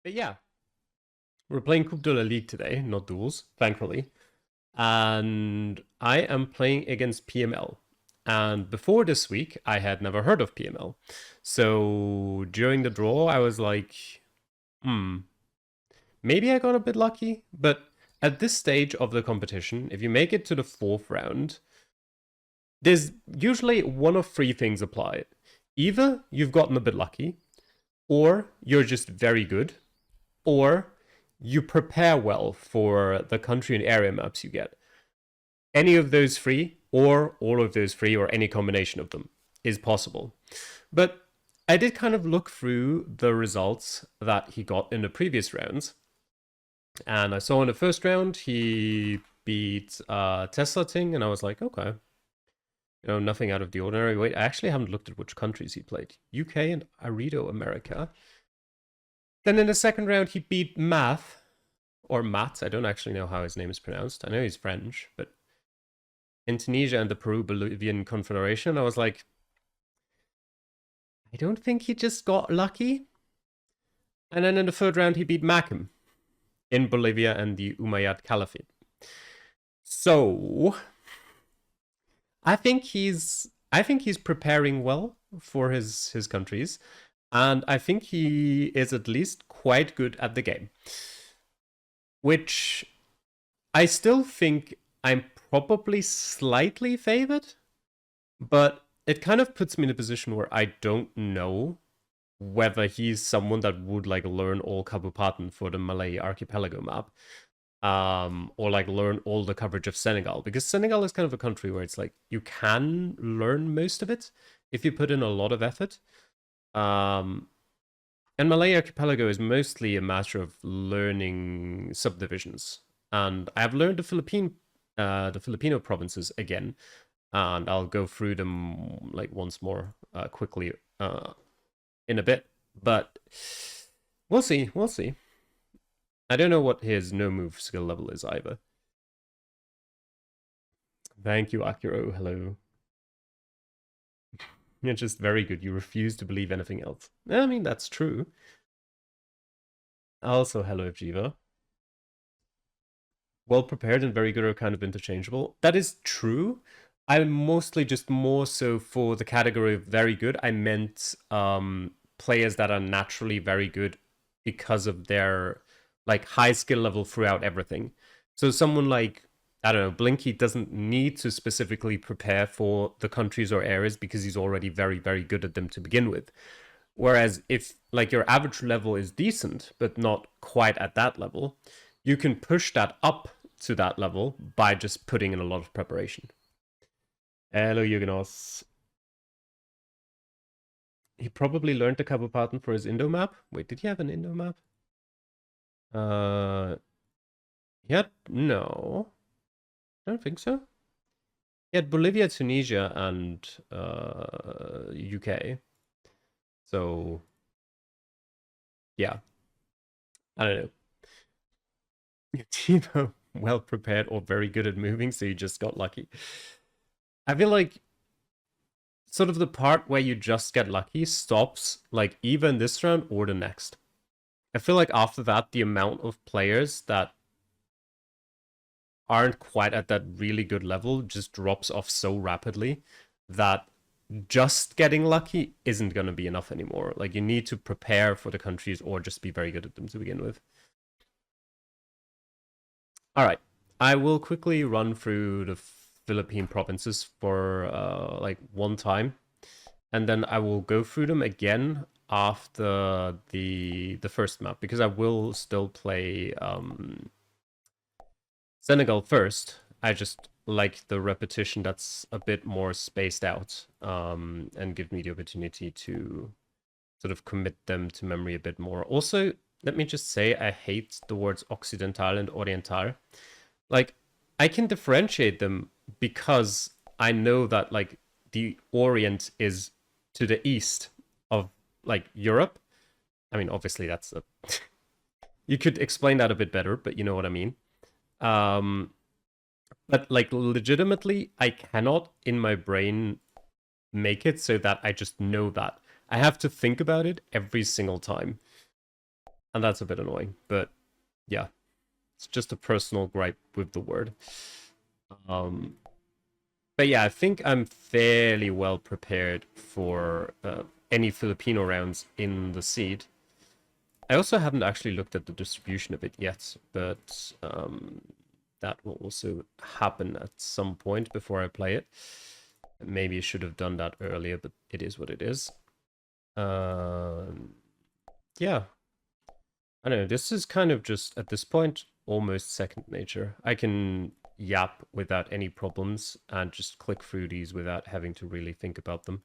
But yeah, we're playing Coupe de la Ligue today, not duels, thankfully. And I am playing against PML. And before this week, I had never heard of PML. So during the draw, I was like, maybe I got a bit lucky. But at this stage of the competition, if you make it to the fourth round, there's usually one of three things apply. Either you've gotten a bit lucky, or you're just very good, or you prepare well for the country and area maps you get. Any of those three, or all of those three, or any combination of them is possible. But I did kind of look through the results that he got in the previous rounds. And I saw in the first round he beat Tesla Ting, and I was like, okay. Nothing out of the ordinary. Wait, I actually haven't looked at which countries he played. UK and Arido America. Then in the second round, he beat Math, or Matt. I don't actually know how his name is pronounced. I know he's French, but in Tunisia and the Peru-Bolivian Confederation, I was like, I don't think he just got lucky. And then in the third round, he beat Macam in Bolivia and the Umayyad Caliphate. So I think he's preparing well for his countries, and I think he is at least quite good at the game. Which I still think I'm probably slightly favored, but it kind of puts me in a position where I don't know whether he's someone that would like learn all Kabupaten for the Malay Archipelago map, or like learn all the coverage of Senegal, because Senegal is kind of a country where it's like you can learn most of it if you put in a lot of effort. And Malay Archipelago is mostly a matter of learning subdivisions. And I've learned the Filipino provinces again, and I'll go through them like once more quickly in a bit. But we'll see. We'll see. I don't know what his no move skill level is either. Thank you, Akiro. Hello. You're just very good. You refuse to believe anything else. I mean, that's true. Also, hello, Jiva. Well prepared and very good are kind of interchangeable. That is true. I'm mostly just more so for the category of very good. I meant players that are naturally very good because of their like high skill level throughout everything. So someone like, I don't know, Blinky doesn't need to specifically prepare for the countries or areas because he's already very, very good at them to begin with. Whereas if like your average level is decent, but not quite at that level, you can push that up to that level by just putting in a lot of preparation. Hello, Yugenos. He probably learned the Kabupaten for his Indo map. Wait, did he have an Indo map? Yeah, no. I don't think so. He had Bolivia, Tunisia, and UK. So, yeah. I don't know. Timo, well prepared or very good at moving, so you just got lucky. I feel like sort of the part where you just get lucky stops like either in this round or the next. I feel like after that, the amount of players that aren't quite at that really good level just drops off so rapidly that just getting lucky isn't going to be enough anymore. Like you need to prepare for the countries or just be very good at them to begin with. All right, I will quickly run through the Philippine provinces for like one time, and then I will go through them again after the first map because I will still play Senegal first. I just like the repetition that's a bit more spaced out, and give me the opportunity to sort of commit them to memory a bit more. Also, let me just say I hate the words Occidental and Oriental. Like, I can differentiate them because I know that like the Orient is to the east of like Europe. I mean, obviously that's a you could explain that a bit better, but you know what I mean. Um, but like legitimately, I cannot in my brain make it so that I just know that. I have to think about it every single time. And that's a bit annoying, but yeah, it's just a personal gripe with the word. But yeah, I think I'm fairly well prepared for any Filipino rounds in the seed. I also haven't actually looked at the distribution of it yet, but that will also happen at some point before I play it. Maybe I should have done that earlier, but it is what it is. Yeah. I don't know, this is kind of just, at this point, almost second nature. I can yap without any problems and just click through these without having to really think about them.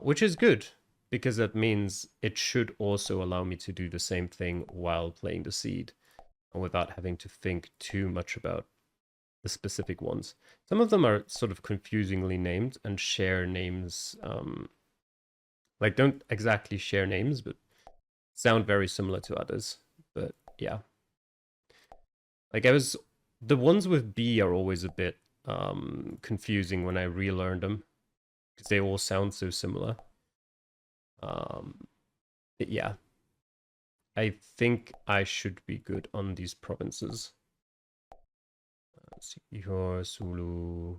Which is good, because that means it should also allow me to do the same thing while playing the seed, and without having to think too much about the specific ones. Some of them are sort of confusingly named and share names, like don't exactly share names, but sound very similar to others. But yeah. Like the ones with B are always a bit confusing when I relearn them, because they all sound so similar. But yeah. I think I should be good on these provinces. Ihor, Sulu.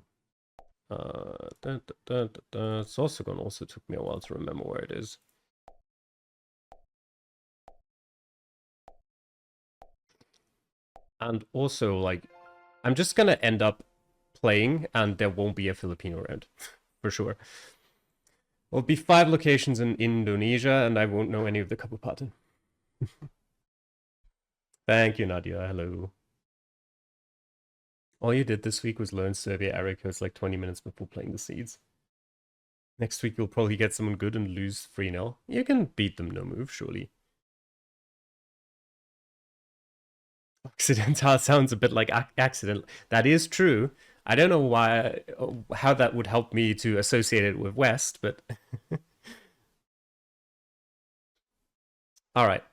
Sorsogon also took me a while to remember where it is. And also, like, I'm just gonna end up playing and there won't be a Filipino round. For sure. There'll be 5 locations in Indonesia and I won't know any of the Kabupaten. Thank you, Nadia. Hello. All you did this week was learn Serbia area codes like 20 minutes before playing the seeds. Next week you'll probably get someone good and lose 3-0. You can beat them no move, surely. Occidental sounds a bit like accident. That is true. I don't know why, how that would help me to associate it with West, but... All right.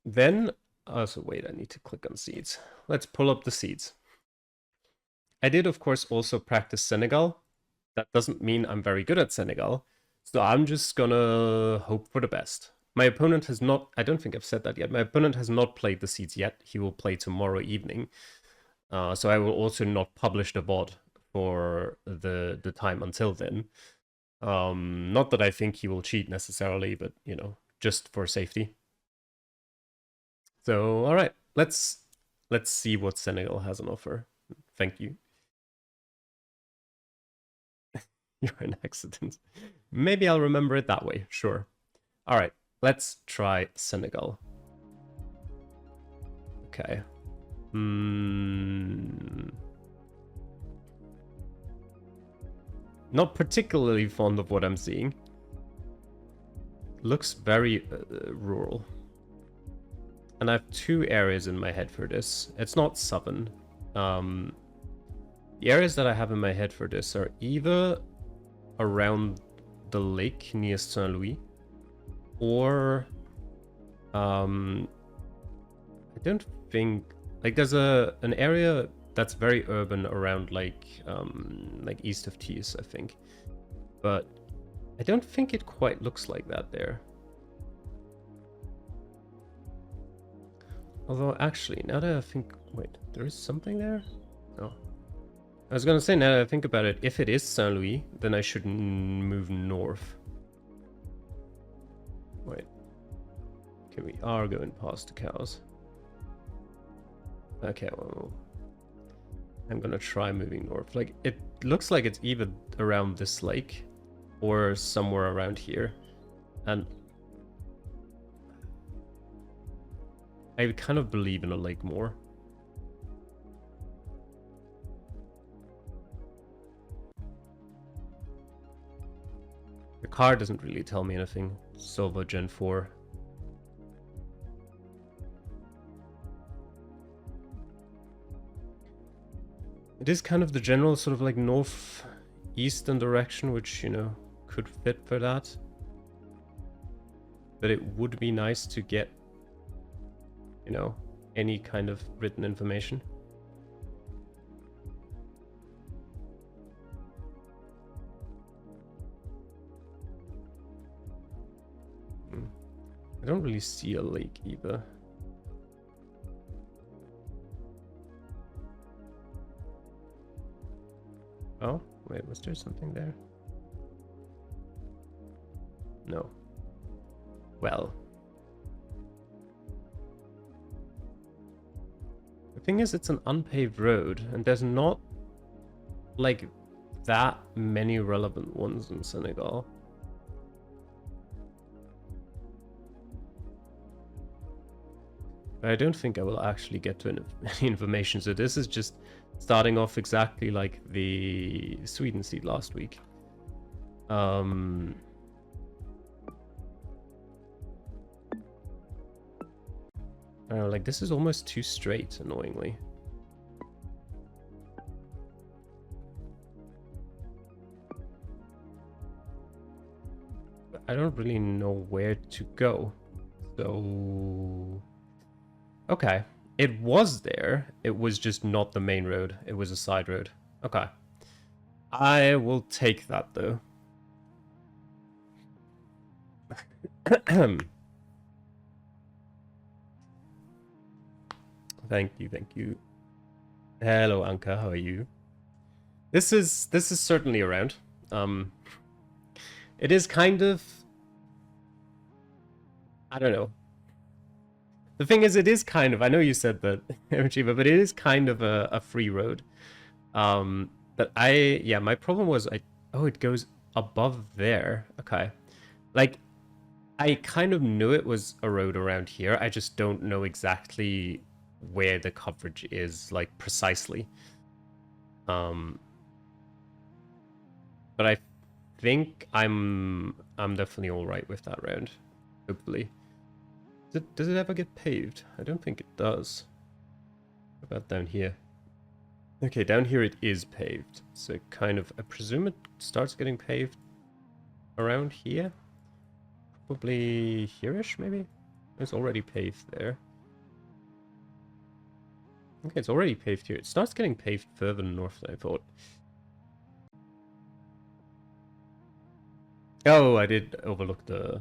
Then, so wait, I need to click on seeds. Let's pull up the seeds. I did, of course, also practice Senegal. That doesn't mean I'm very good at Senegal. So I'm just gonna hope for the best. My opponent has not, I don't think I've said that yet, my opponent has not played the seeds yet. He will play tomorrow evening. So I will also not publish the VOD for the time until then. Not that I think he will cheat necessarily, but, you know, just for safety. So, all right, let's see what Senegal has on offer. Thank you. You're an accident. Maybe I'll remember it that way, sure. All right, let's try Senegal. Okay. Not particularly fond of what I'm seeing. Looks very rural. And I have 2 areas in my head for this. It's not southern. The areas that I have in my head for this are either around the lake near Saint Louis, or I don't think, like, there's an area that's very urban around like east of Thies, I think, but I don't think it quite looks like that there. Although actually, now that I think, wait, there is something there? Oh. I was gonna say, now that I think about it, if it is Saint Louis, then I should move north. Wait. Okay, we are going past the cows. Okay, well, I'm gonna try moving north. Like, it looks like it's either around this lake or somewhere around here. And I kind of believe in a lake more. The car doesn't really tell me anything. Silva Gen 4. It is kind of the general sort of like northeastern direction, which, you know, could fit for that. But it would be nice to get, you know, any kind of written information. I don't really see a lake either. Oh, wait, was there something there? No. Well. The thing is, it's an unpaved road, and there's not, like, that many relevant ones in Senegal. But I don't think I will actually get to any information, so this is just starting off exactly like the Sweden seed last week. I don't know, like, this is almost too straight, annoyingly. But I don't really know where to go. So... Okay. It was there. It was just not the main road. It was a side road. Okay. I will take that, though. Thank you, thank you. Hello, Anka, how are you? This is certainly around. It is kind of... I don't know. The thing is, it is kind of... I know you said that, Chiba, but it is kind of a free road. But yeah, my problem was... Oh, it goes above there. Okay. Like, I kind of knew it was a road around here. I just don't know exactly where the coverage is, like, precisely. But I think I'm definitely all right with that round, hopefully. Does it ever get paved? I don't think it does. What about down here? Okay, down here it is paved. So kind of, I presume it starts getting paved around here. Probably here-ish, maybe? It's already paved there. Okay, it's already paved here. It starts getting paved further north than I thought. Oh, I did overlook the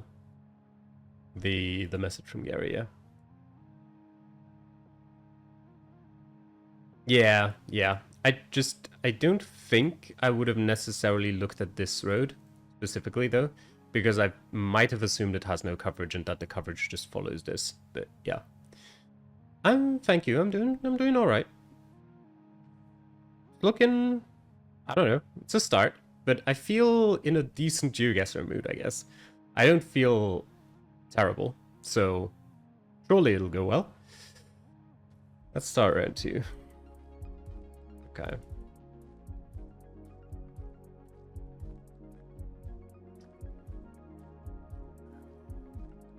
message from Gary, yeah. Yeah. I don't think I would have necessarily looked at this road specifically, though, because I might have assumed it has no coverage and that the coverage just follows this. But yeah. Thank you. I'm doing all right. Looking, I don't know. It's a start, but I feel in a decent GeoGuessr mood, I guess. I don't feel terrible, so surely it'll go well. Let's start round 2. Okay.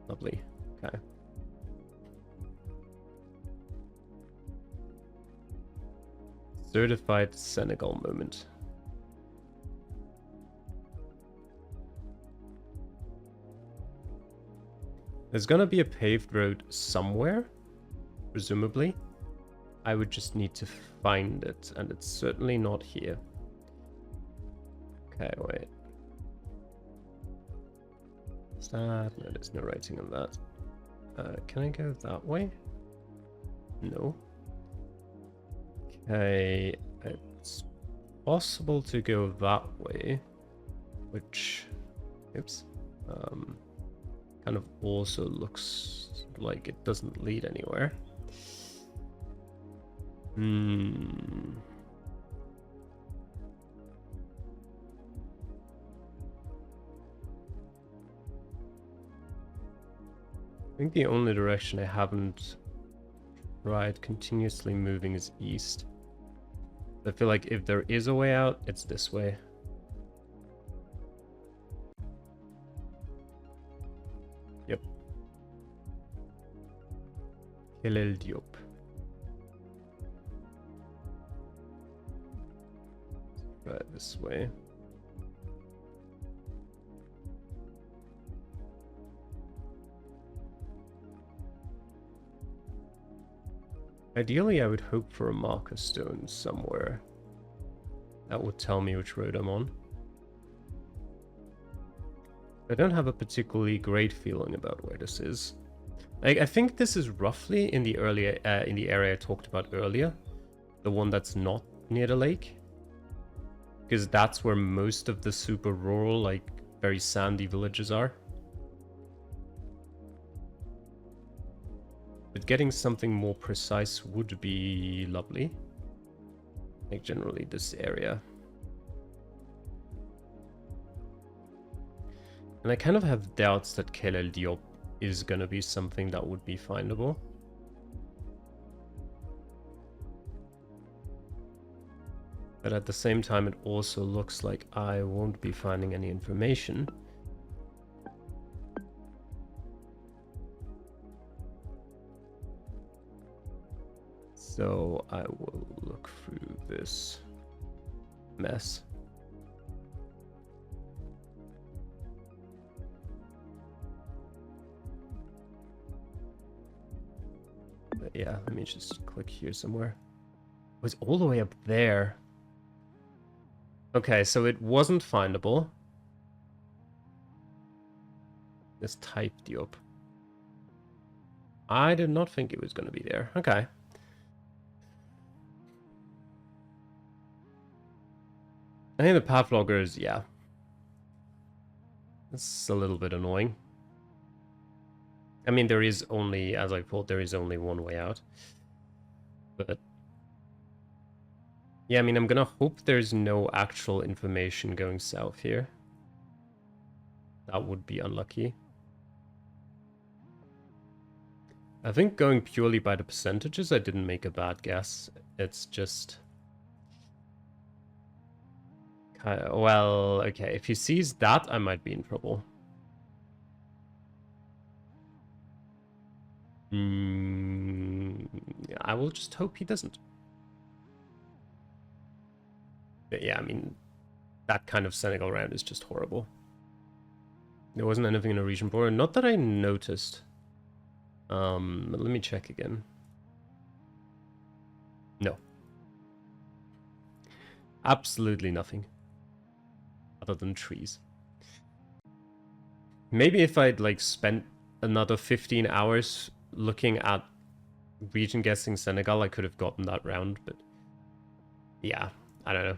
Lovely. Okay. Certified Senegal moment. There's gonna be a paved road somewhere, presumably. I would just need to find it, and it's certainly not here. Okay, wait. Is that? No, there's no writing on that. Can I go that way? No. Okay, it's possible to go that way, which, oops, kind of also looks like it doesn't lead anywhere. I think the only direction I haven't tried continuously moving is east. I feel like if there is a way out, it's this way. Yep. Kelel Diop. Right, this way. Ideally, I would hope for a marker stone somewhere. That would tell me which road I'm on. I don't have a particularly great feeling about where this is. I think this is roughly in the area I talked about earlier, the one that's not near the lake, because that's where most of the super rural, like very sandy villages are. But getting something more precise would be lovely. Like generally this area. And I kind of have doubts that Kelel Diop is gonna be something that would be findable. But at the same time, it also looks like I won't be finding any information. So I will look through this mess. But yeah, let me just click here somewhere. It was all the way up there. Okay, so it wasn't findable. This type Diop. I did not think it was going to be there. Okay. I think the path loggers, yeah. It's a little bit annoying. I mean, there is only, as I thought, there is only one way out. But yeah, I mean, I'm gonna hope there's no actual information going south here. That would be unlucky. I think going purely by the percentages, I didn't make a bad guess. It's just... well, okay, if he sees that, I might be in trouble. I will just hope he doesn't. But yeah, I mean, that kind of Senegal round is just horrible. There wasn't anything in the region border. Not that I noticed. But let me check again. No. Absolutely nothing. Other than trees. Maybe if I'd like spent another 15 hours looking at region guessing Senegal, I could have gotten that round, but yeah, I don't know.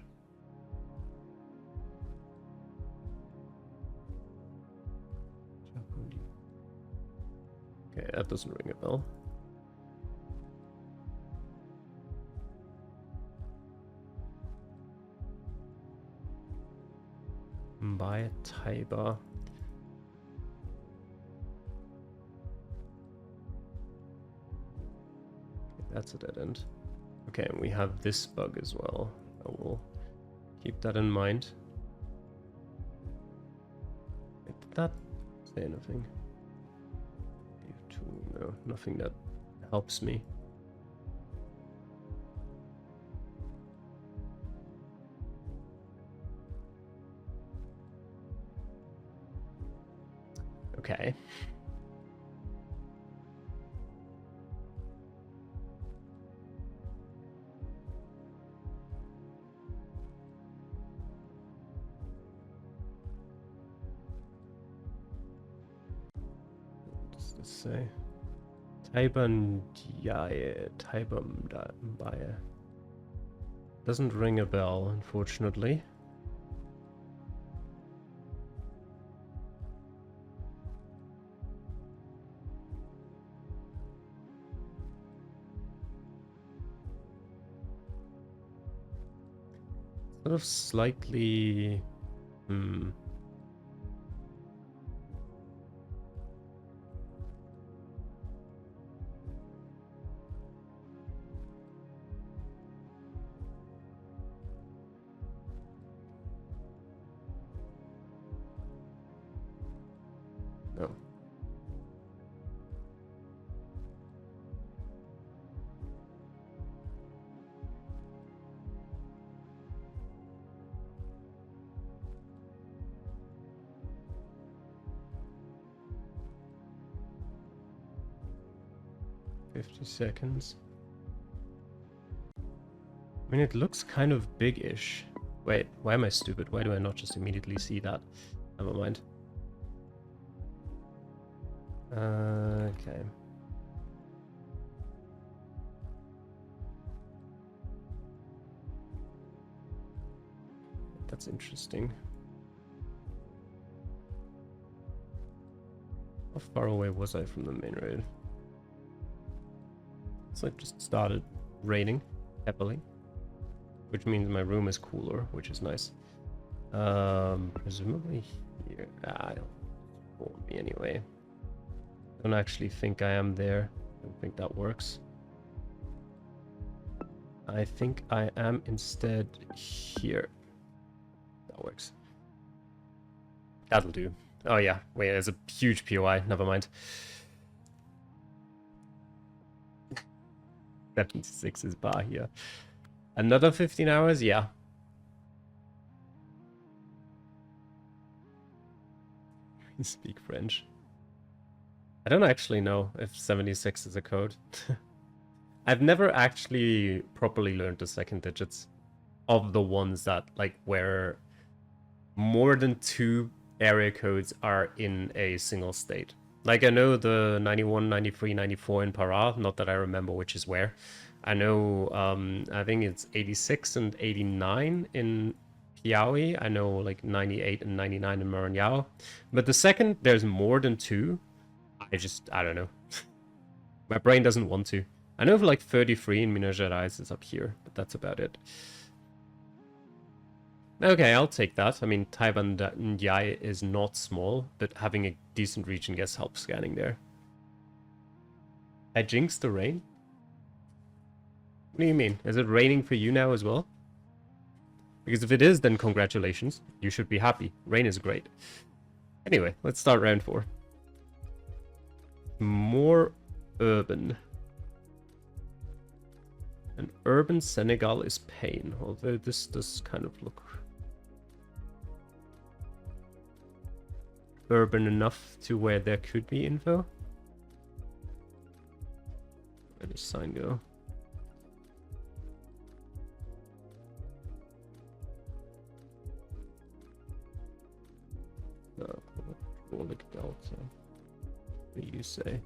Okay, that doesn't ring a bell. By Taiba. That's a dead end. Okay, and we have this bug as well. I will keep that in mind. Did that say anything? No, nothing that helps me. Okay. What does this say? Taibambaye. Doesn't ring a bell, unfortunately. Sort of slightly... No. $50 seconds. I mean, it looks kind of big-ish. Wait, why am I stupid? Why do I not just immediately see that? Never mind. Okay. That's interesting. How far away was I from the main road? It's like just started raining heavily, which means my room is cooler, which is nice. Presumably here. I don't want me anyway. I don't actually think I am there. I don't think that works. I think I am instead here. That works. That'll do. Oh yeah, wait, there's a huge POI. Never mind. 76 is bar here. Another 15 hours? Yeah. Speak French. I don't actually know if 76 is a code. I've never actually properly learned the second digits of the ones that, like, where more than 2 area codes are in a single state. Like, I know the 91, 93, 94 in Pará, not that I remember which is where. I know, I think it's 86 and 89 in Piauí. I know, like, 98 and 99 in Maranhão. But the second there's more than 2, I don't know. My brain doesn't want to. I know for like 33 in Minas Gerais is up here, but that's about it. Okay, I'll take that. I mean, Taiwan Ndiaye is not small, but having a decent region guess helps scanning there. I jinxed the rain? What do you mean? Is it raining for you now as well? Because if it is, then congratulations. You should be happy. Rain is great. Anyway, let's start round 4. More urban. An urban Senegal is pain, although this does kind of look urban enough to where there could be info. Where does sign go? Like Delta. What do you say?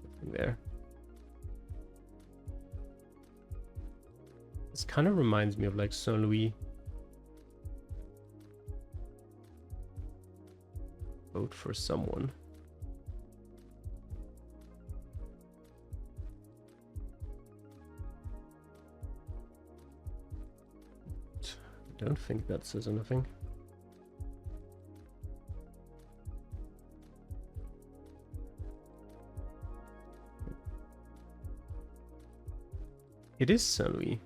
Nothing there. This kind of reminds me of like Saint Louis. Vote for someone. I don't think that says anything. It is Saint Louis.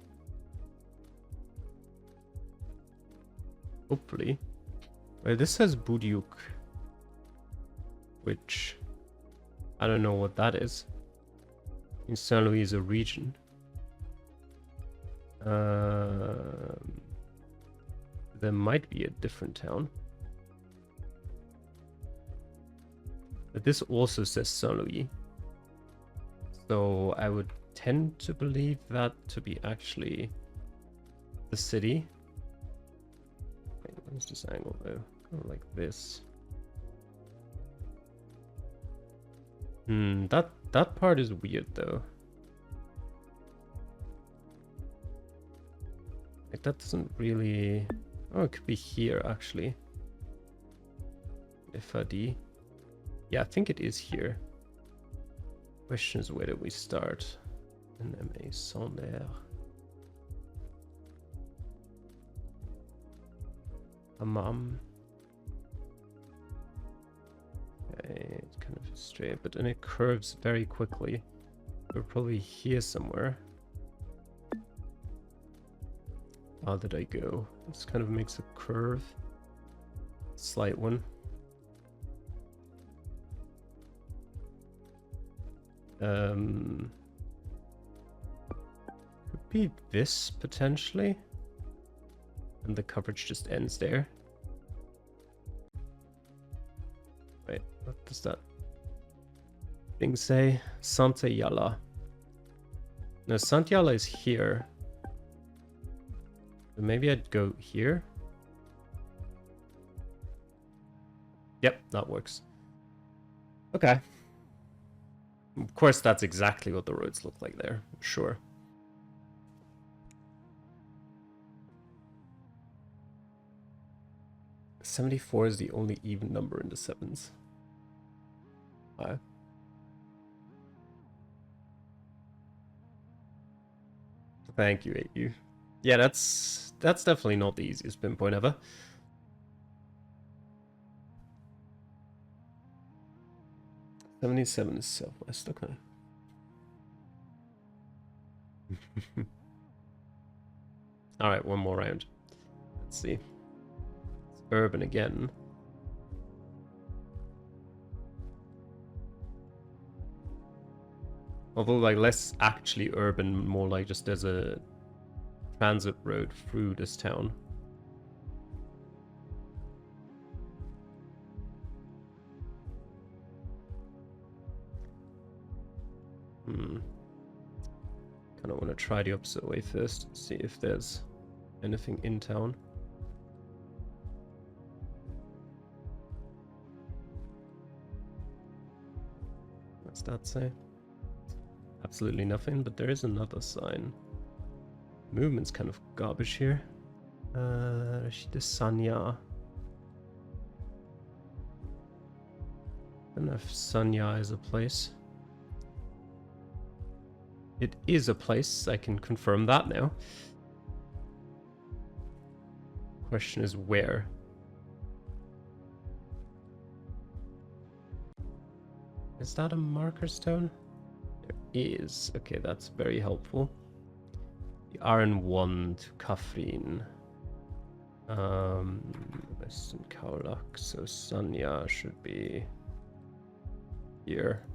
Hopefully. Well, this says Boudiuk. Which I don't know what that is. In Saint Louis is a region. There might be a different town. But this also says Saint Louis. So I would tend to believe that to be actually the city. Wait, where's this angle though? Kind of like this. That part is weird though. Like that doesn't really. Oh, it could be here actually. FAD. Yeah, I think it is here. Question is, where do we start? NMA Sonder. Hammam. Okay, it's kind of straight, but then it curves very quickly. We're probably here somewhere. How did I go? This kind of makes a curve. Slight one. Could be this potentially. And the coverage just ends there. Wait, what does that thing say? Santa Yala. No, Santa Yala is here. So maybe I'd go here. Yep, that works. Okay. Of course, that's exactly what the roads look like there. Sure. $74 is the only even number in the sevens. Wow. Thank you, AU. Yeah, that's definitely not the easiest pinpoint ever. $77 is southwest, okay. Alright, one more round. Let's see. It's urban again. Although, like, less actually urban, more like just there's a transit road through this town. Kind of want to try the opposite way first, see if there's anything in town. What's that say? Absolutely nothing, but there is another sign. Movement's kind of garbage here. Sanya. I don't know if Sanya is a place. It is a place, I can confirm that now. Question is where? Is that a marker stone? There is. Okay, that's very helpful. The RN1 to Kafrin. Western Kaulak, so Sanya should be here.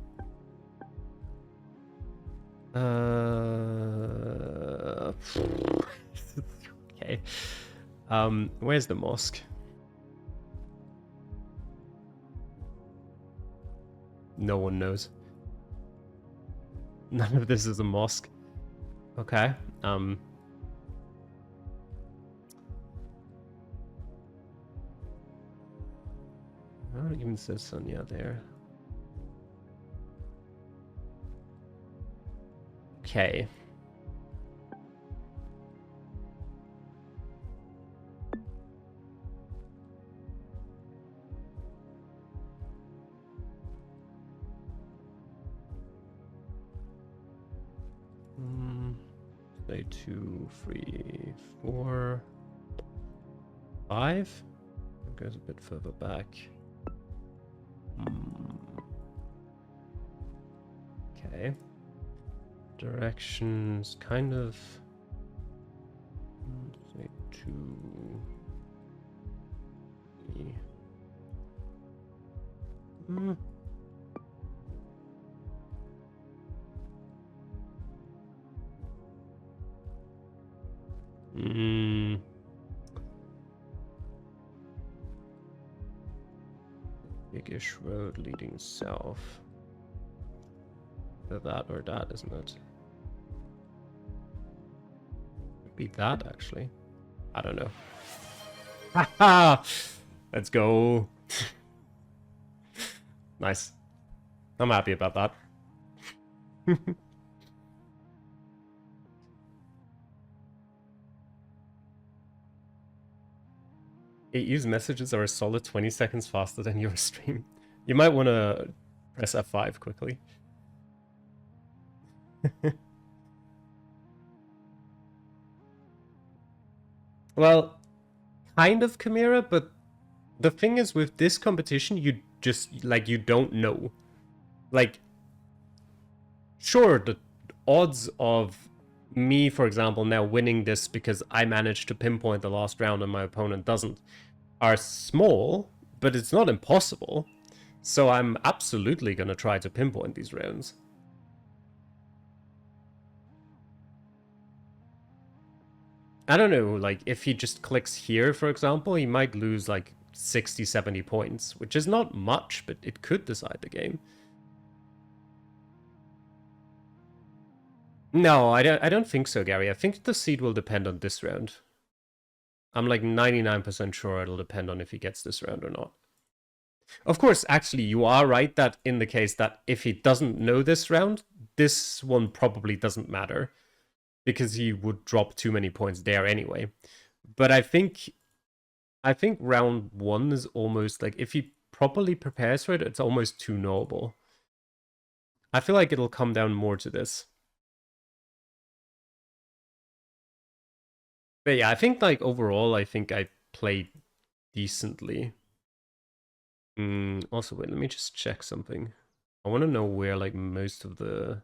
Okay. Where's the mosque? No one knows. None of this is a mosque. Okay. I don't even say Sonia there. Okay. Say 2, 3, 4, 5. It goes a bit further back. Okay. Directions kind of. Say 2, 3. Biggish road leading south. Either that or that, isn't it? Could be that, actually. I don't know. Haha! Let's go. Nice. I'm happy about that. AU's messages are a solid 20 seconds faster than your stream. You might want to press F5 quickly. Well, kind of, Chimera, but the thing is with this competition, you just, like, you don't know. Like, sure, the odds of me, for example, now winning this because I managed to pinpoint the last round and my opponent doesn't, are small, but it's not impossible. So I'm absolutely going to try to pinpoint these rounds. I don't know, like, if he just clicks here, for example, he might lose, like, 60, 70 points, which is not much, but it could decide the game. No, I don't think so, Gary. I think the seed will depend on this round. I'm like 99% sure it'll depend on if he gets this round or not. Of course, actually, you are right that in the case that if he doesn't know this round, this one probably doesn't matter because he would drop too many points there anyway. But I think round 1 is almost like, if he properly prepares for it, it's almost too knowable. I feel like it'll come down more to this. But yeah, I think like overall, I think I played decently. Also, wait, let me just check something. I want to know where like most of the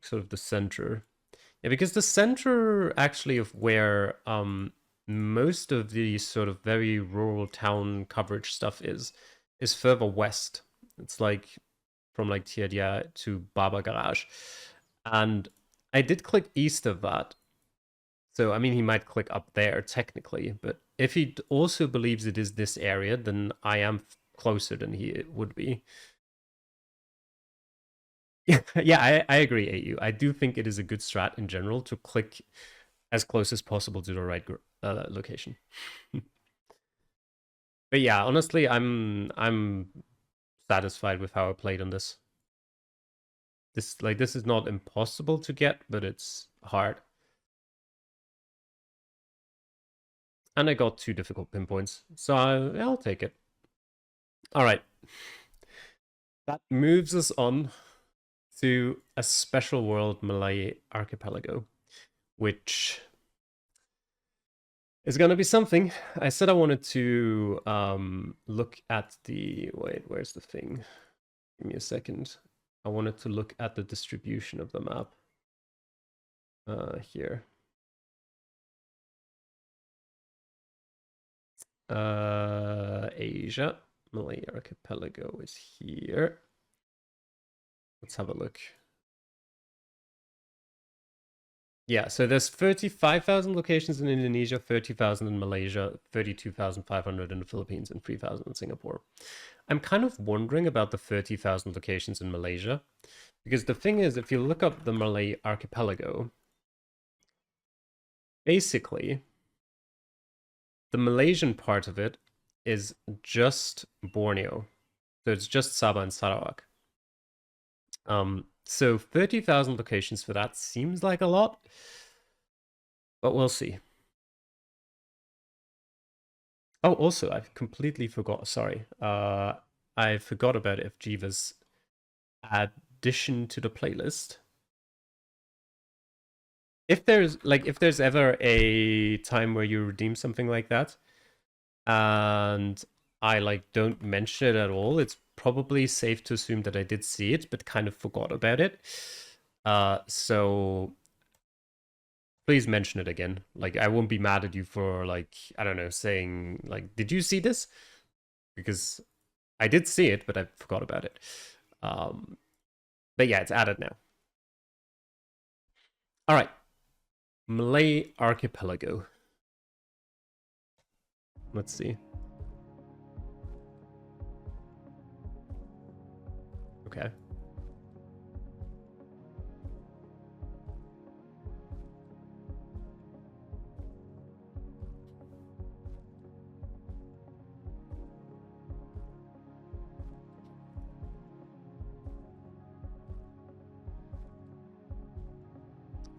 sort of the center. Yeah, because the center actually of where most of the sort of very rural town coverage stuff is further west. It's like from like Tiedia to Baba Garage. And I did click east of that. So, I mean, he might click up there technically, but if he also believes it is this area, then I am closer than he would be. Yeah, I agree, AU. I do think it is a good strat in general to click as close as possible to the right location. But yeah, honestly, I'm satisfied with how I played on this. This is not impossible to get, but it's hard. And I got 2 difficult pinpoints, so I'll take it. All right. That moves us on to a special world, Malay Archipelago, which is going to be something. I said I wanted to look at the... Wait, where's the thing? Give me a second. I wanted to look at the distribution of the map. Here. Asia. Malay Archipelago is here. Let's have a look. Yeah, so there's 35,000 locations in Indonesia, 30,000 in Malaysia, 32,500 in the Philippines, and 3,000 in Singapore. I'm kind of wondering about the 30,000 locations in Malaysia, because the thing is, if you look up the Malay Archipelago, basically, the Malaysian part of it is just Borneo. So it's just Sabah and Sarawak. So 30,000 locations for that seems like a lot, but we'll see. Oh, also, I completely forgot. Sorry. I forgot about FGeva's addition to the playlist. If there's ever a time where you redeem something like that, and I like don't mention it at all, it's probably safe to assume that I did see it, but kind of forgot about it. So please mention it again. Like, I won't be mad at you for, like, I don't know, saying, like, did you see this? Because I did see it, but I forgot about it. But yeah, it's added now. All right. Malay Archipelago. Let's see. Okay.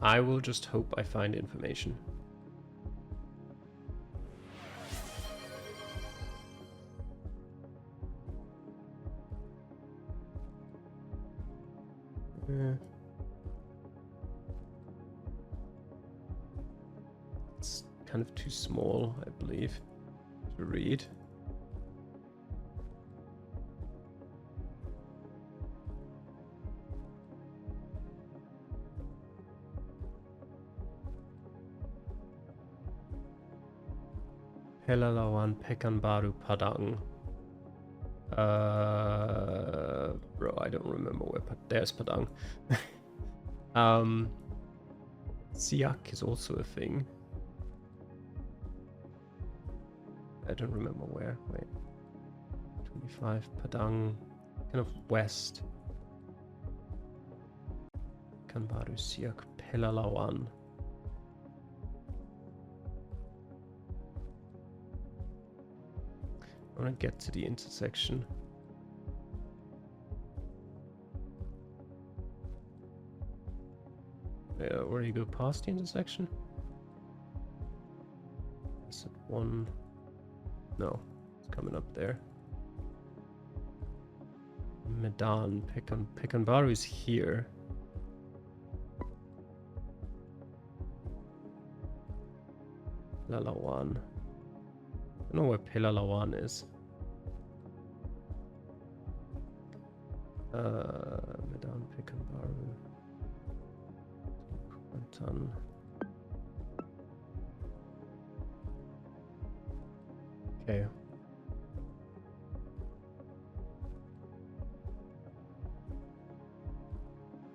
I will just hope I find information. It's kind of too small, I believe, to read. Pelalawan, Pekanbaru, Padang. Bro, I don't remember where. There's Padang. Siak is also a thing. I don't remember where. Wait. 25, Padang, kind of west. Pekanbaru, Siak, Pelalawan. I want to get to the intersection. Yeah, where you go past the intersection? Is it one? No, it's coming up there. Medan, Pekanbaru is here. Lalawan. I don't know where Pelalawan is. Medan, Pekanbaru. Kuantan. Okay.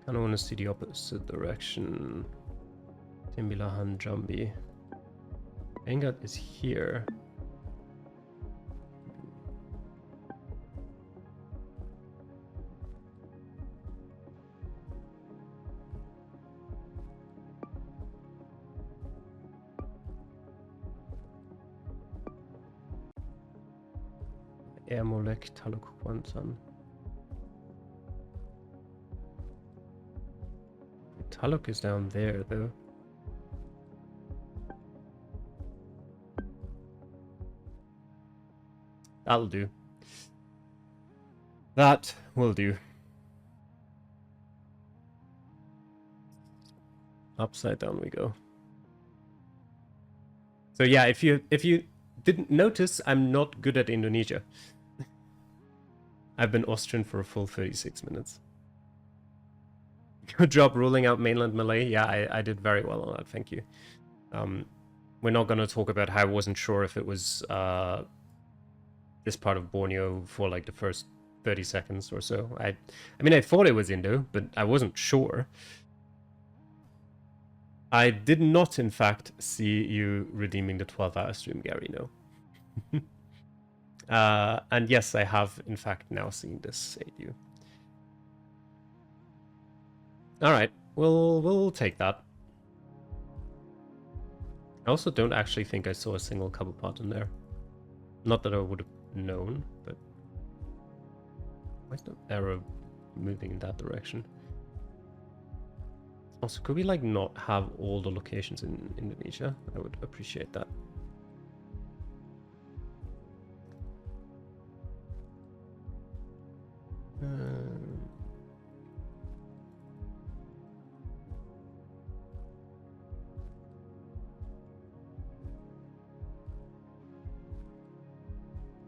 Kind of want to see the opposite direction. Timbilahan, Jambi. Engat is here. Ermolek, Taluk, Kuantan. Taluk is down there, though. That'll do. That will do. Upside down we go. So yeah, if you didn't notice, I'm not good at Indonesia. I've been Austrian for a full 36 minutes. Good job ruling out mainland Malay. Yeah, I did very well on that, thank you. We're not going to talk about how I wasn't sure if it was this part of Borneo for like the first 30 seconds or so. I mean, I thought it was Indo, but I wasn't sure. I did not, in fact, see you redeeming the 12-hour stream, Gary, no. And yes, I have, in fact, now seen this ADU. Alright, we'll take that. I also don't actually think I saw a single couple pot in there. Not that I would have known, but why is the arrow moving in that direction? Also, could we like not have all the locations in Indonesia? I would appreciate that.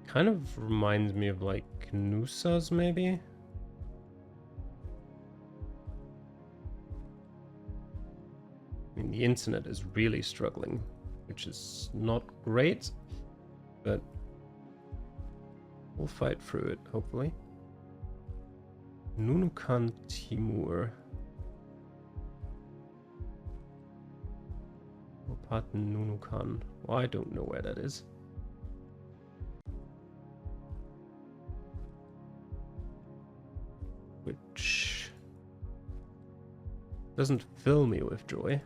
Kind of reminds me of like Nusas, maybe? I mean, the internet is really struggling, which is not great, but we'll fight through it, hopefully. Nunukan Timur. Opatan Nunukan. Well, I don't know where that is. Which doesn't fill me with joy.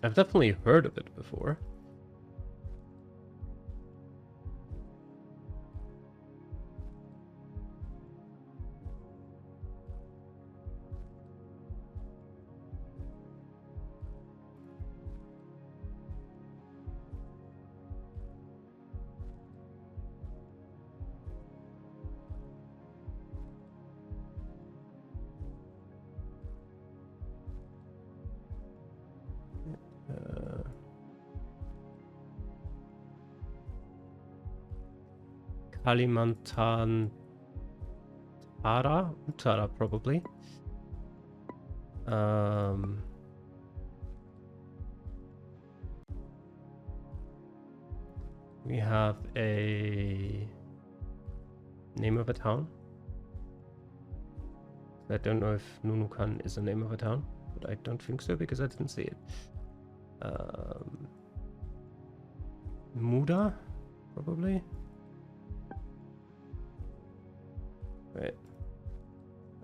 I've definitely heard of it before. Kalimantan Utara probably. We have a name of a town. I don't know if Nunukan is the name of a town, but I don't think so because I didn't see it. Muda, probably. Wait.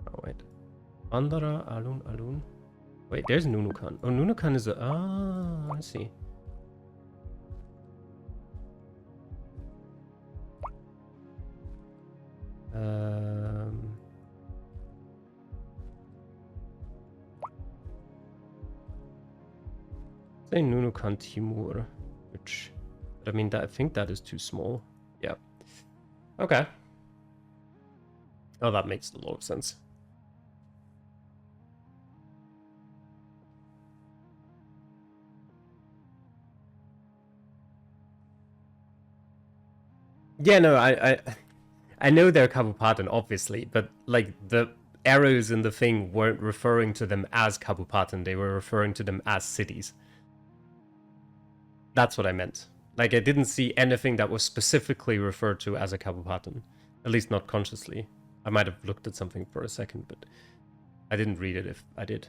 Oh, wait. Andara, Alun, Alun. Wait, there's Nunukan. Oh, Nunukan is a... Ah, I see. Say Nunukan Timur, which... But I mean, I think that is too small. Yeah. Okay. Oh, that makes a lot of sense. Yeah, no, I know they're Kabupaten, obviously, but like the arrows in the thing weren't referring to them as Kabupaten, they were referring to them as cities. That's what I meant. Like, I didn't see anything that was specifically referred to as a Kabupaten. At least not consciously. I might have looked at something for a second, but I didn't read it if I did.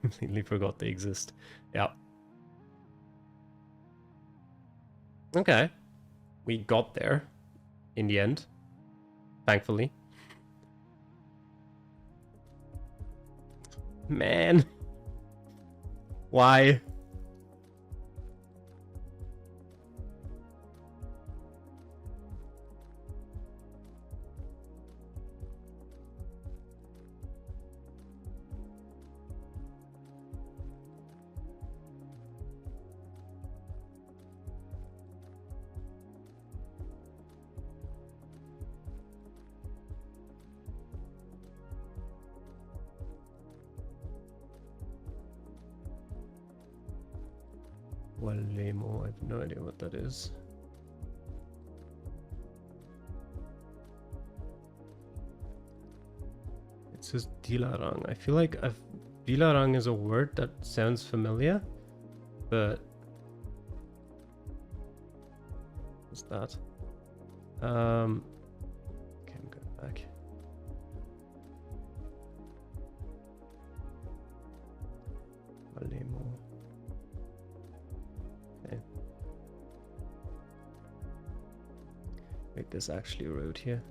Completely forgot they exist. Yeah. Okay. We got there in the end. Thankfully. Man. Why? Walemo, I have no idea what that is. It says Dilarang. I feel like Dilarang is a word that sounds familiar, but what's that? Okay, I'm going back. Walemo. Okay. Wait, there's actually a road here.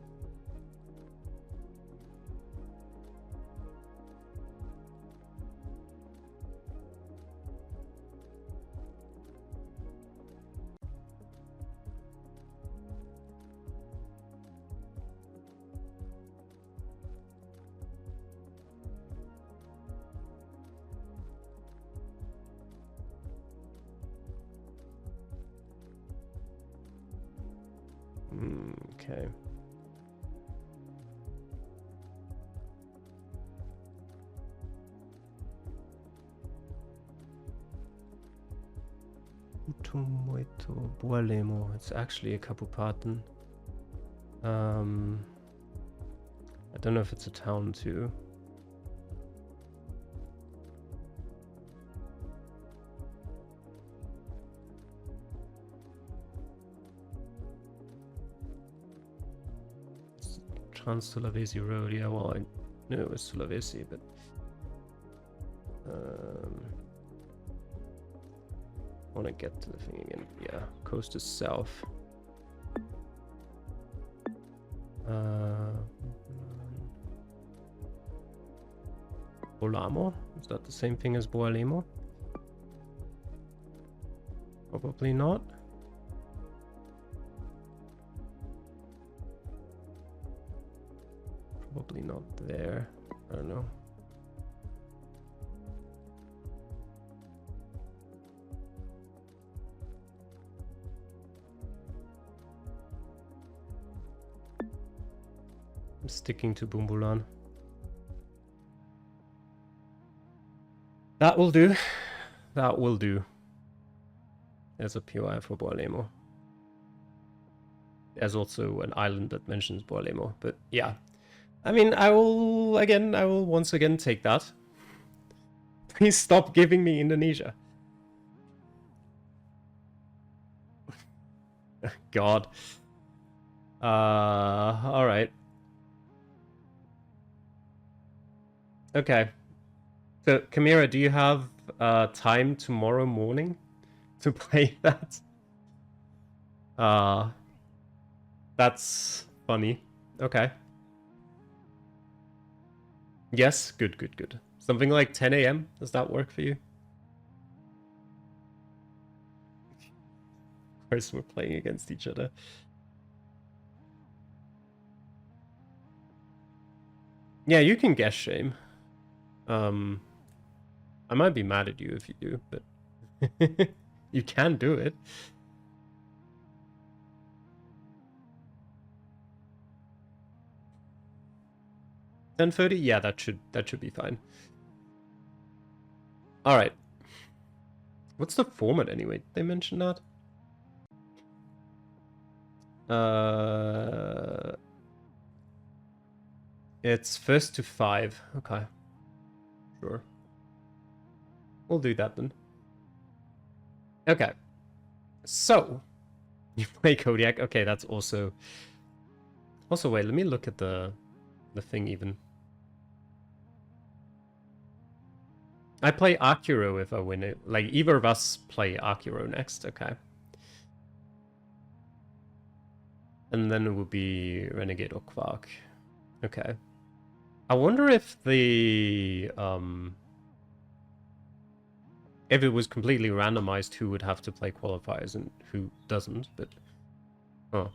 Okay. Utumoito Bualemo. It's actually a Kabupaten. I don't know if it's a town too. Trans-Sulawesi Road, yeah, well, I knew it was Sulawesi, but... I want to get to the thing again. Yeah, coast is south. Bolamo? Is that the same thing as Boalemo? Probably not. Probably not there. I don't know. I'm sticking to Bumbulan. That will do. That will do. There's a POI for Boalemo. There's also an island that mentions Boalemo, but yeah. I mean, I will once again take that. Please stop giving me Indonesia. God. Alright. Okay. So, Kamira, do you have time tomorrow morning to play that? That's funny. Okay. Yes, good, good, good. Something like 10 a.m. Does that work for you? Of course, we're playing against each other. Yeah, you can guess shame. I might be mad at you if you do, but you can do it. 10:30? Yeah, that should be fine. All right. What's the format anyway? Did they mention that? It's first to 5. Okay. Sure. We'll do that then. Okay. So, you play Kodiak. Okay, that's also... Also, wait, let me look at the thing even. I play Akiro if I win it. Like, either of us play Akiro next. Okay. And then it will be Renegade or Quark. Okay. I wonder if the... if it was completely randomized, who would have to play qualifiers and who doesn't, but... Oh.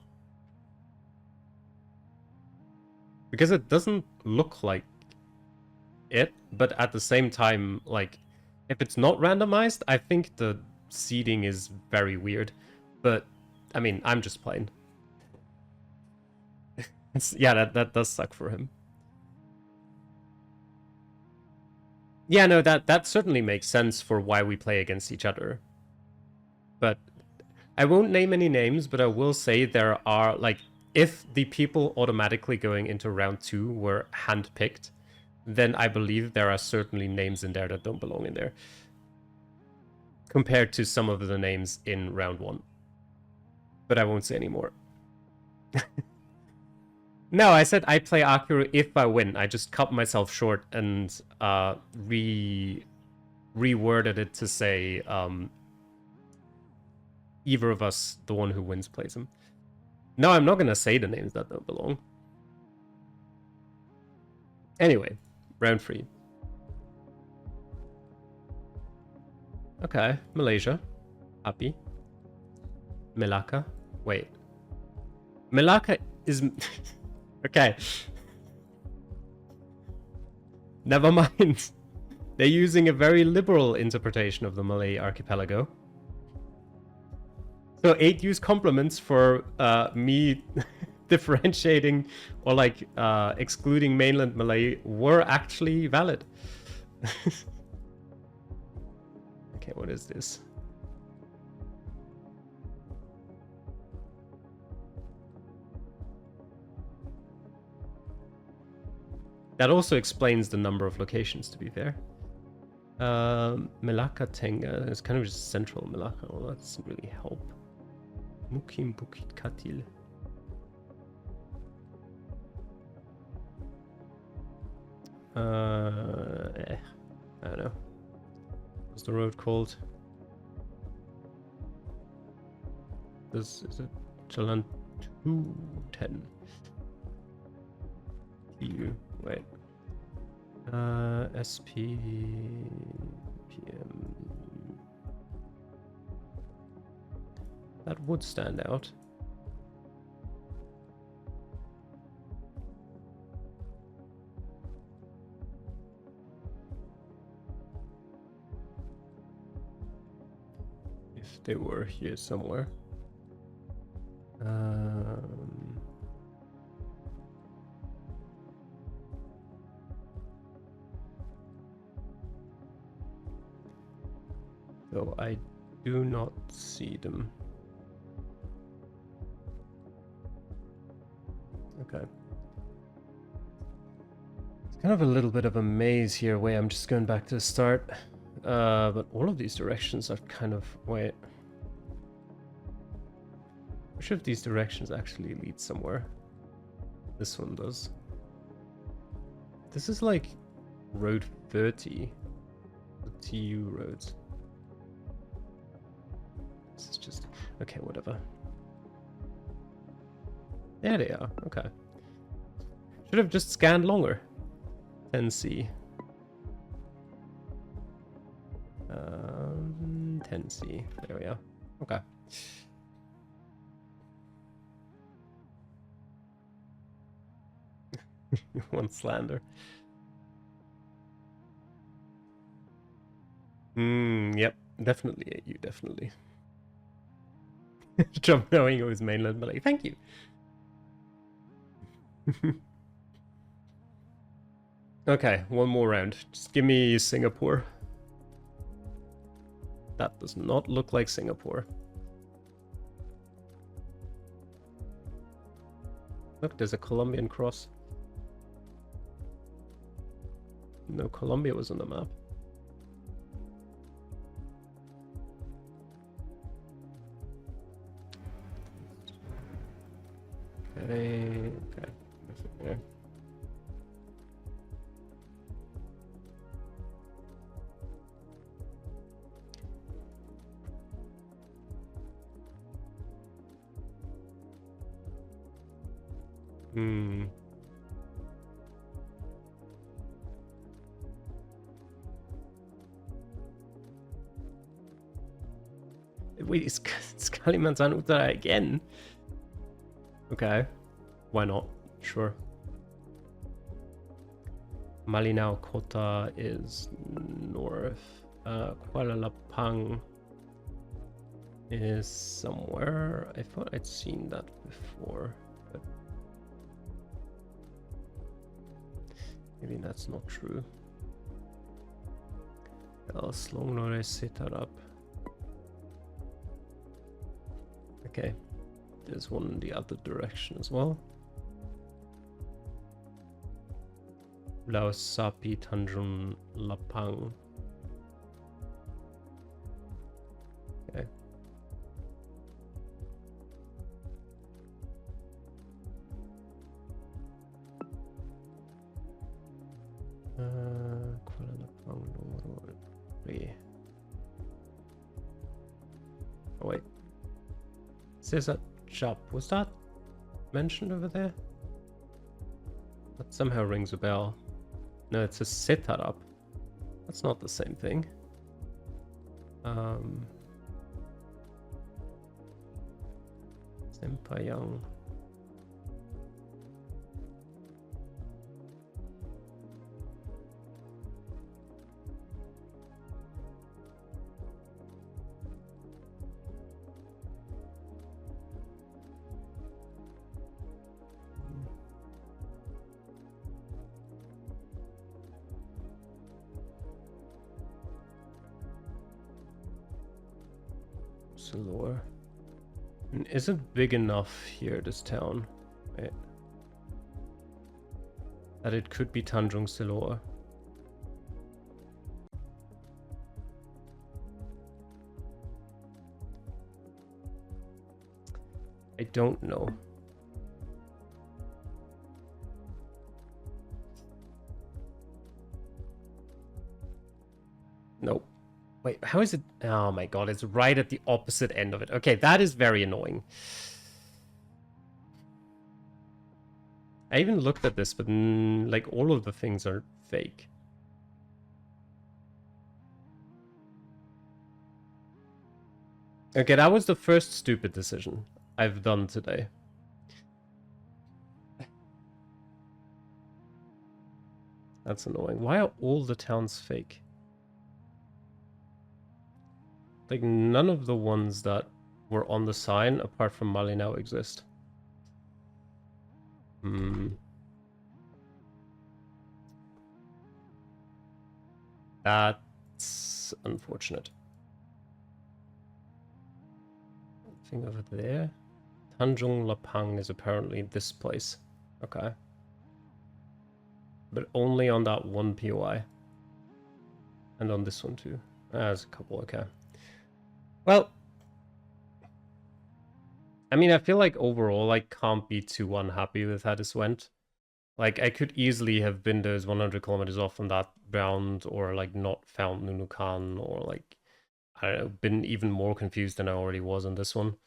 Because it doesn't look like it, but at the same time, like, if it's not randomized, I think the seeding is very weird. But, I mean, I'm just playing. Yeah, that does suck for him. Yeah, no, that certainly makes sense for why we play against each other. But I won't name any names, but I will say there are, like, if the people automatically going into round 2 were handpicked, then I believe there are certainly names in there that don't belong in there. Compared to some of the names in round 1. But I won't say any more. No, I said I play Akira if I win. I just cut myself short and reworded it to say either of us, the one who wins, plays him. No, I'm not going to say the names that don't belong. Anyway, round 3. Okay, Malaysia. Happy. Melaka. Wait. Melaka is... Okay. Never mind. They're using a very liberal interpretation of the Malay Archipelago. So 8 use compliments for me differentiating or like excluding mainland Malay were actually valid. Okay, what is this? That also explains the number of locations, to be fair. Melaka Tenga is kind of just central Melaka. Well, that doesn't really help. Mukim Bukit Katil. I don't know. What's the road called? This is it. Jalan 210. EU. Wait. SP PM. That would stand out. If they were here somewhere. So I do not see them. Okay. It's kind of a little bit of a maze here where I'm just going back to the start. But all of these directions are kind of... Wait. Which of these directions actually leads somewhere? This one does. This is like road 30. The TU roads. This is just... Okay, whatever. There they are. Okay. Should have just scanned longer. 10C. 10C. There we go. Okay. One slander. Yep. Definitely AU, definitely. Trump knowing it was mainland Malay. Thank you. Okay, one more round. Just give me Singapore. That does not look like Singapore. Look, there's a Colombian cross. No, Colombia was on the map. Okay. Yeah. Wait, it's Kalimantan Utara again? Okay. Why not? Sure. Malinao Kota is north. Kuala Lumpur is somewhere. I thought I'd seen that before, but maybe that's not true. As long as I set that up. Okay, there's one in the other direction as well. Laos Sapi Tanjung Lapang. Okay. Kuala Lumpur nomor 3. Oh wait. Says that shop. Was that mentioned over there? That somehow rings a bell. No, it says set that up. That's not the same thing. Sempayang. Silor. Isn't big enough here, this town, right? That it could be Tanjung Silor. I don't know. Nope. Wait, how is it? Oh my god, it's right at the opposite end of it. Okay, that is very annoying. I even looked at this, but like all of the things are fake. Okay, that was the first stupid decision I've done today. That's annoying. Why are all the towns fake? Like, none of the ones that were on the sign, apart from Malinao, exist. That's unfortunate. Thing over there. Tanjung Lapang is apparently this place. Okay. But only on that one POI. And on this one too. There's a couple, okay. Well, I mean, I feel like overall I can't be too unhappy with how this went. Like, I could easily have been those 100 kilometers off on that round, or like not found Nunukan, or like, I don't know, been even more confused than I already was on this one.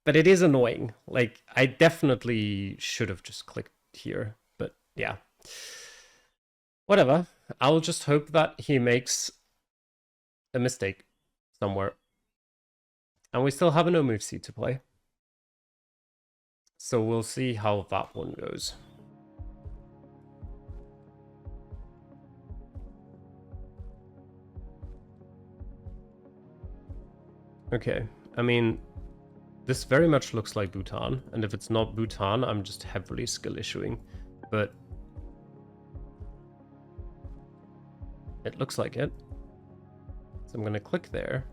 But it is annoying. Like, I definitely should have just clicked here, but yeah. Whatever. I'll just hope that he makes a mistake somewhere. And we still have a no move seat to play. So we'll see how that one goes. Okay, I mean, this very much looks like Bhutan, and if it's not Bhutan, I'm just heavily skill issuing, but it looks like it. So I'm gonna click there.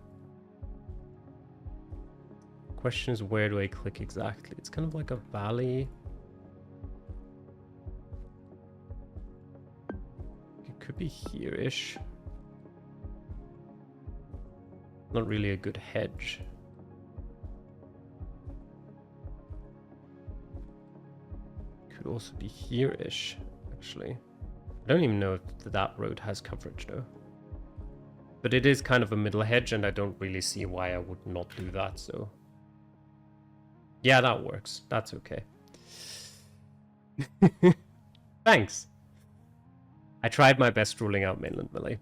Question is, where do I click exactly? It's kind of like a valley. It could be here-ish. Not really a good hedge. Could also be here-ish, actually. I don't even know if that road has coverage, though. But it is kind of a middle hedge, and I don't really see why I would not do that, so... Yeah, that works. That's okay. Thanks. I tried my best ruling out mainland Malay.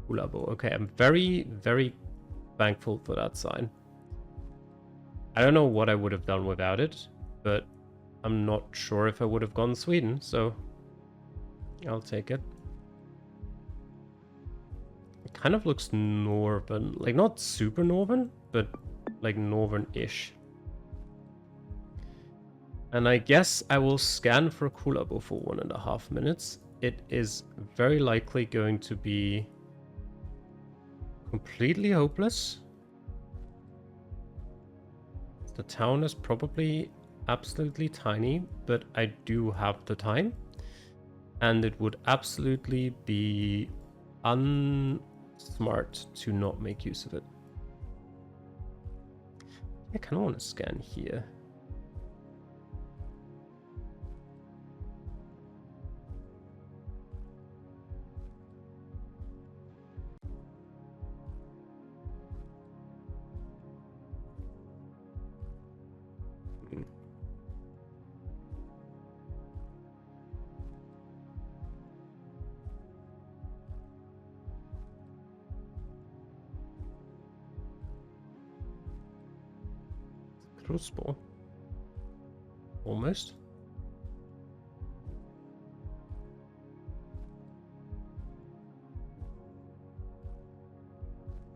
Okay, I'm very, very thankful for that sign. I don't know what I would have done without it, but I'm not sure if I would have gone Sweden, so I'll take it. It kind of looks northern, like not super northern, but like northern-ish. And I guess I will scan for Kulabo for 1.5 minutes. It is very likely going to be completely hopeless. The town is probably absolutely tiny, but I do have the time. And it would absolutely be unsmart to not make use of it. I kind of want to scan here. Crossbow. Almost.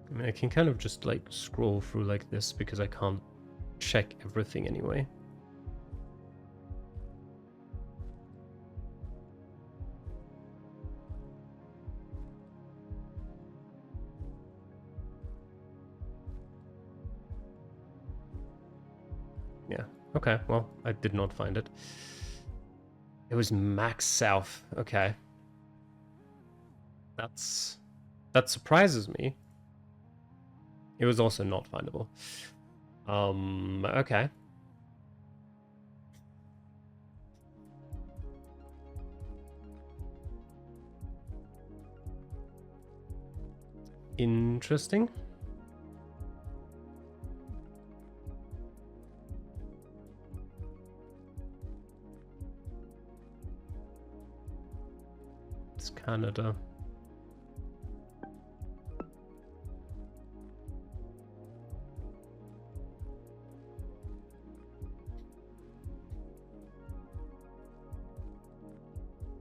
I mean, I can kind of just like scroll through like this because I can't check everything anyway. Yeah, okay, well, I did not find it. It was max south, okay. That surprises me. It was also not findable. Okay. Interesting. It's Canada.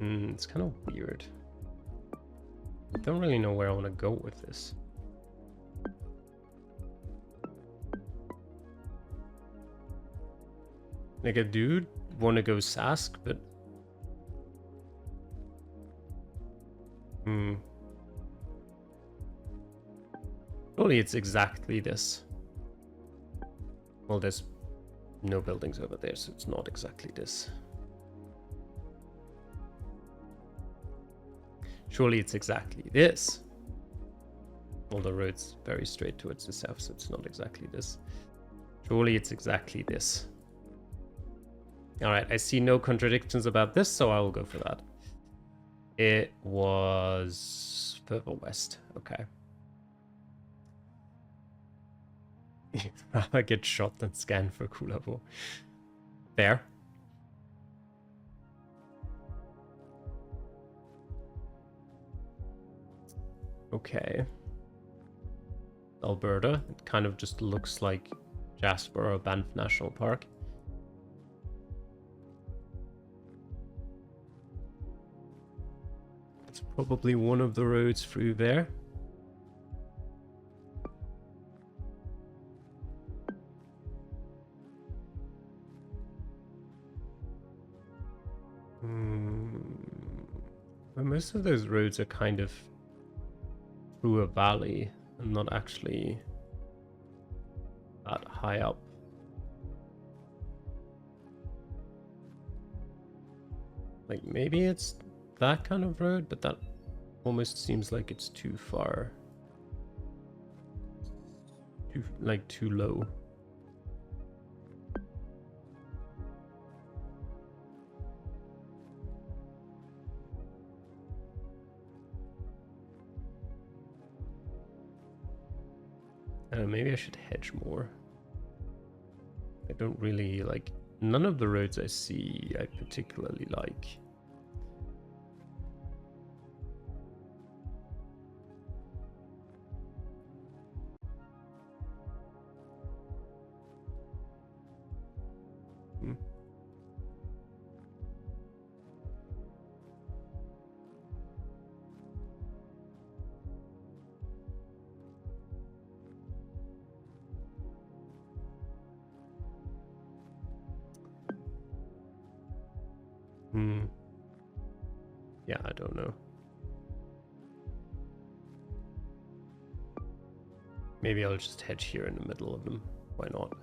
It's kind of weird. I don't really know where I want to go with this. Like, a dude want to go Sask, but... Surely it's exactly this. Well, there's no buildings over there, so it's not exactly this. Surely it's exactly this. Well, the road's very straight towards the south, so it's not exactly this. Surely it's exactly this. Alright, I see no contradictions about this, so I will go for that. It was further west. Okay. I get shot and scan for Kulabo. Fair. Okay. Alberta. It kind of just looks like Jasper or Banff National Park. It's probably one of the roads through there. But most of those roads are kind of through a valley and not actually that high up. Like maybe it's that kind of road, but that almost seems like it's too far. Too low. Maybe I should hedge more. I don't really like... None of the roads I see I particularly like. Yeah, I don't know. Maybe I'll just hedge here in the middle of them. Why not?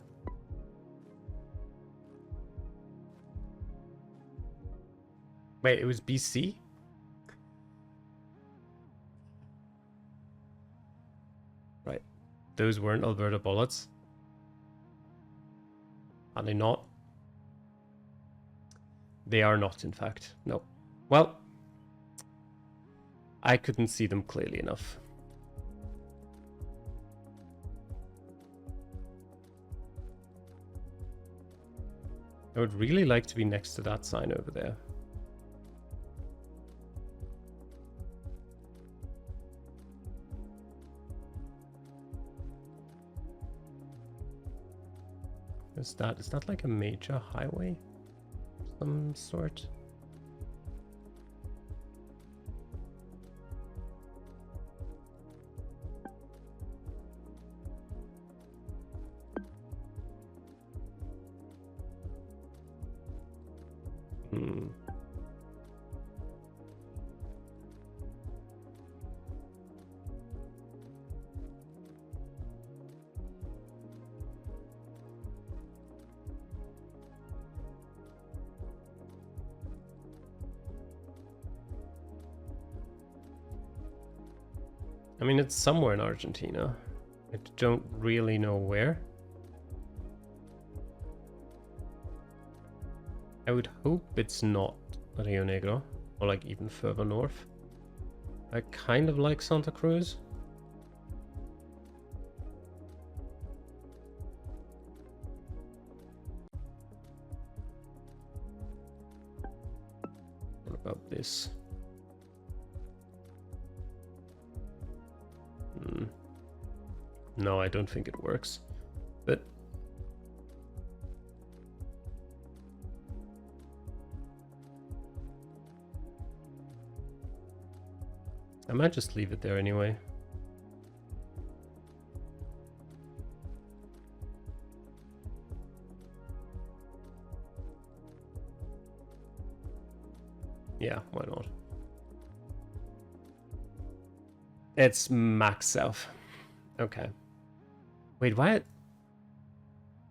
Wait, it was BC? Right. Those weren't Alberta bullets. Are they not? They are not, in fact. No. Well, I couldn't see them clearly enough. I would really like to be next to that sign over there. Is that like a major highway of some sort? I mean, it's somewhere in Argentina. I don't really know where. I would hope it's not Rio Negro, or like even further north. I kind of like Santa Cruz. What about this? No, I don't think it works. But I might just leave it there anyway. Yeah, why not? It's max south. Okay. Wait, why?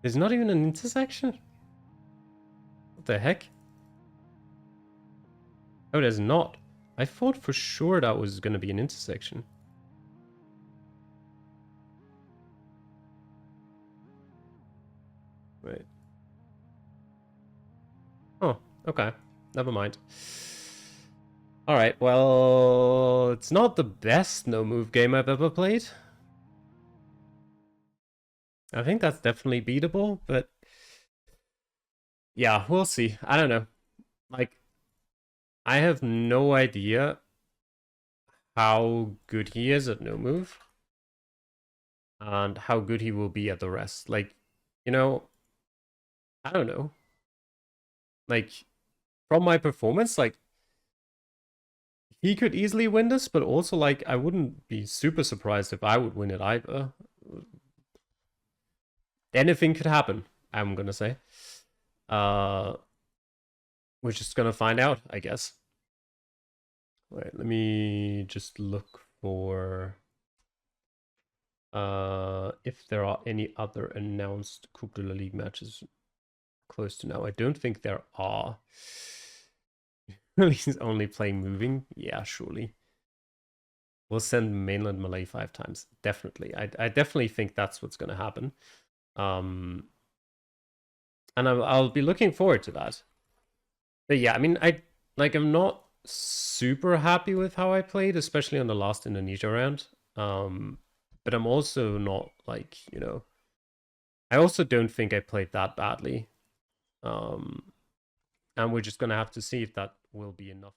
There's not even an intersection? What the heck? Oh, there's not. I thought for sure that was going to be an intersection. Wait. Oh, okay. Never mind. Alright, well, it's not the best no-move game I've ever played. I think that's definitely beatable, but Yeah, we'll see. I don't know. Like, I have no idea how good he is at no move and how good he will be at the rest. Like, you know, I don't know. Like, from my performance, like, he could easily win this, but also, like, I wouldn't be super surprised if I would win it either. Anything could happen, I'm gonna say. We're just gonna find out, I guess. Wait, let me just look for if there are any other announced Coupe de la Ligue matches close to now. I don't think there are. He's only playing moving. Yeah, surely. We'll send mainland Malay 5 times. Definitely. I definitely think that's what's going to happen. And I'll be looking forward to that. But yeah, I mean, I'm not super happy with how I played, especially on the last Indonesia round. But I'm also not like, I also don't think I played that badly. And we're just gonna have to see if that will be enough.